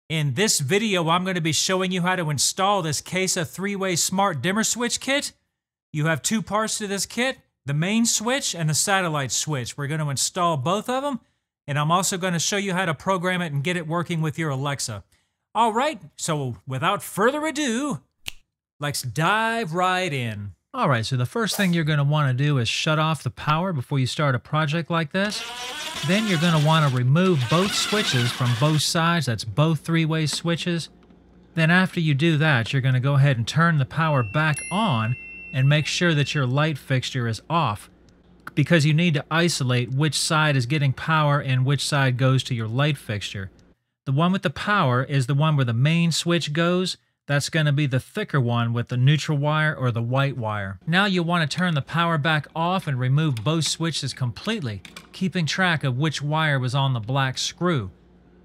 In this video, I'm going to be showing you how to install this Kasa 3-way smart dimmer switch kit. You have two parts to this kit, the main switch and the satellite switch. We're going to install both of them, and I'm also going to show you how to program it and get it working with your Alexa. All right, so without further ado, let's dive right in. All right, so the first thing you're going to want to do is shut off the power before you start a project like this. Then you're going to want to remove both switches from both sides. That's both three-way switches. Then after you do that, you're going to go ahead and turn the power back on and make sure that your light fixture is off, because you need to isolate which side is getting power and which side goes to your light fixture. The one with the power is the one where the main switch goes. That's going to be the thicker one with the neutral wire or the white wire. Now you want to turn the power back off and remove both switches completely, keeping track of which wire was on the black screw.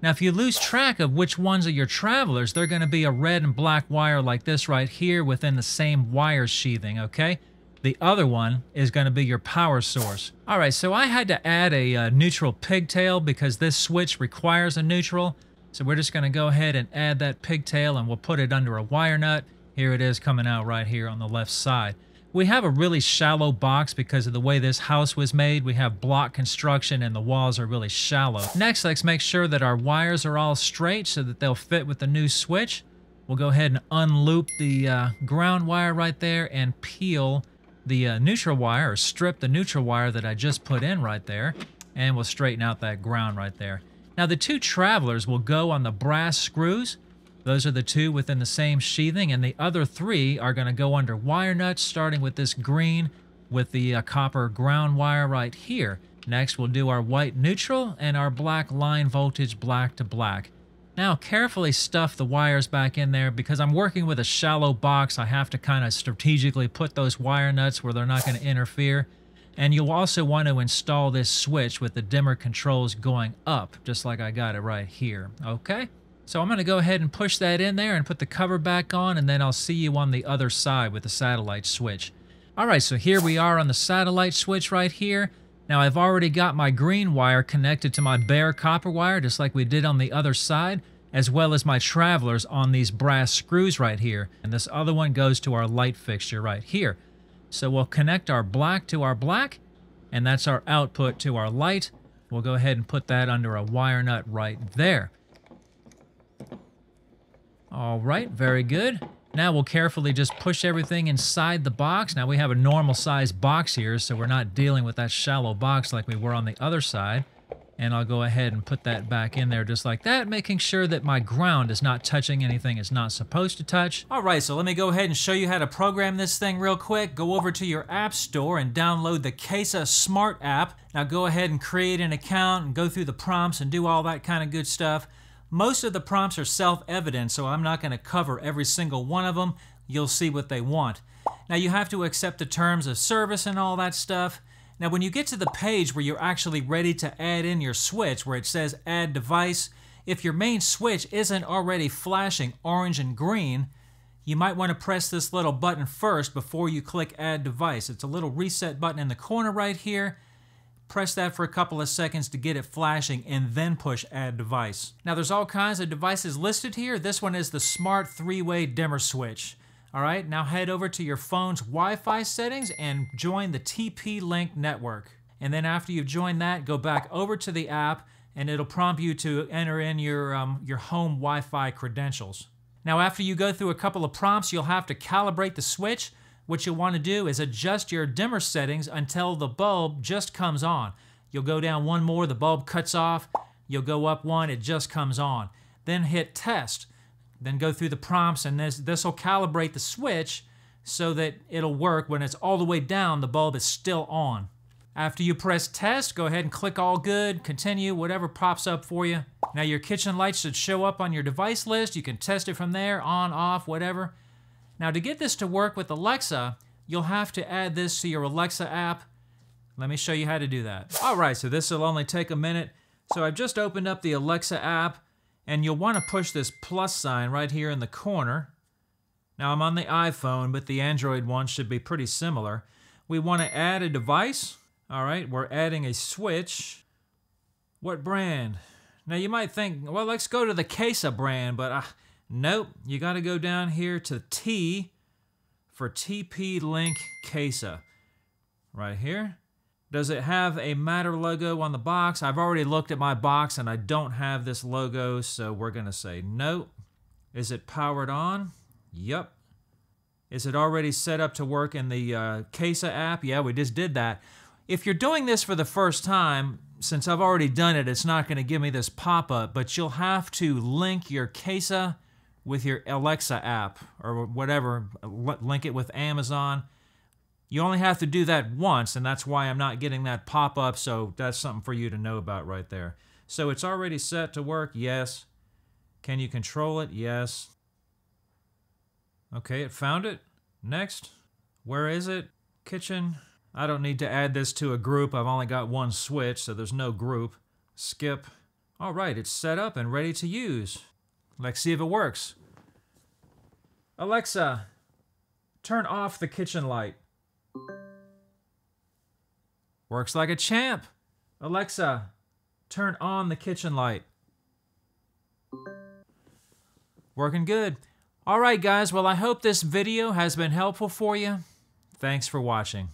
Now if you lose track of which ones are your travelers, they're going to be a red and black wire like this right here within the same wire sheathing, okay? The other one is going to be your power source. All right, so I had to add a neutral pigtail because this switch requires a neutral. So we're just going to go ahead and add that pigtail, and we'll put it under a wire nut. Here it is coming out right here on the left side. We have a really shallow box because of the way this house was made. We have block construction and the walls are really shallow. Next, let's make sure that our wires are all straight so that they'll fit with the new switch. We'll go ahead and unloop the ground wire right there and peel the neutral wire, or strip the neutral wire that I just put in right there, and we'll straighten out that ground right there. Now the two travelers will go on the brass screws. Those are the two within the same sheathing, and the other three are going to go under wire nuts, starting with this green with the copper ground wire right here. Next we'll do our white neutral and our black line voltage black to black. Now carefully stuff the wires back in there. Because I'm working with a shallow box, I have to kind of strategically put those wire nuts where they're not going to interfere. And you'll also want to install this switch with the dimmer controls going up, just like I got it right here, okay? So I'm going to go ahead and push that in there and put the cover back on, and then I'll see you on the other side with the satellite switch. All right, so here we are on the satellite switch right here. Now I've already got my green wire connected to my bare copper wire, just like we did on the other side, as well as my travelers on these brass screws right here. And this other one goes to our light fixture right here. So we'll connect our black to our black, and that's our output to our light. We'll go ahead and put that under a wire nut right there. All right, very good. Now we'll carefully just push everything inside the box. Now we have a normal size box here, so we're not dealing with that shallow box like we were on the other side. And I'll go ahead and put that back in there just like that, making sure that my ground is not touching anything it's not supposed to touch. All right, so let me go ahead and show you how to program this thing real quick. Go over to your app store and download the Kasa Smart app. Now go ahead and create an account and go through the prompts and do all that kind of good stuff. Most of the prompts are self-evident, so I'm not going to cover every single one of them. You'll see what they want. Now you have to accept the terms of service and all that stuff. Now when you get to the page where you're actually ready to add in your switch, where it says add device, if your main switch isn't already flashing orange and green, you might want to press this little button first before you click add device. It's a little reset button in the corner right here. Press that for a couple of seconds to get it flashing, and then push add device. Now there's all kinds of devices listed here. This one is the smart 3-way dimmer switch. All right, now head over to your phone's Wi-Fi settings and join the TP-Link network. And then after you've joined that, go back over to the app, and it'll prompt you to enter in your home Wi-Fi credentials. Now after you go through a couple of prompts, you'll have to calibrate the switch. What you'll want to do is adjust your dimmer settings until the bulb just comes on. You'll go down one more, the bulb cuts off. You'll go up one, it just comes on. Then hit test. Then go through the prompts, and this will calibrate the switch so that it'll work. When it's all the way down, the bulb is still on. After you press test, go ahead and click all good, continue, whatever pops up for you. Now your kitchen light should show up on your device list. You can test it from there, on, off, whatever. Now to get this to work with Alexa, you'll have to add this to your Alexa app. Let me show you how to do that. All right, so this will only take a minute. So I've just opened up the Alexa app, and you'll want to push this plus sign right here in the corner. Now I'm on the iPhone, but the Android one should be pretty similar. We want to add a device. All right, we're adding a switch. What brand? Now you might think, well, let's go to the Kasa brand, but nope. You got to go down here to T for TP-Link Kasa. Right here. Does it have a Matter logo on the box? I've already looked at my box and I don't have this logo, so we're going to say no. Is it powered on? Yep. Is it already set up to work in the Kasa app? Yeah, we just did that. If you're doing this for the first time, since I've already done it, it's not going to give me this pop-up, but you'll have to link your Kasa with your Alexa app or whatever, link it with Amazon. You only have to do that once, and that's why I'm not getting that pop-up, so that's something for you to know about right there. So it's already set to work? Yes. Can you control it? Yes. Okay, it found it. Next. Where is it? Kitchen. I don't need to add this to a group. I've only got one switch, so there's no group. Skip. All right, it's set up and ready to use. Let's see if it works. Alexa, turn off the kitchen light. Works like a champ. Alexa, turn on the kitchen light. Working good. All right, guys. Well, I hope this video has been helpful for you. Thanks for watching.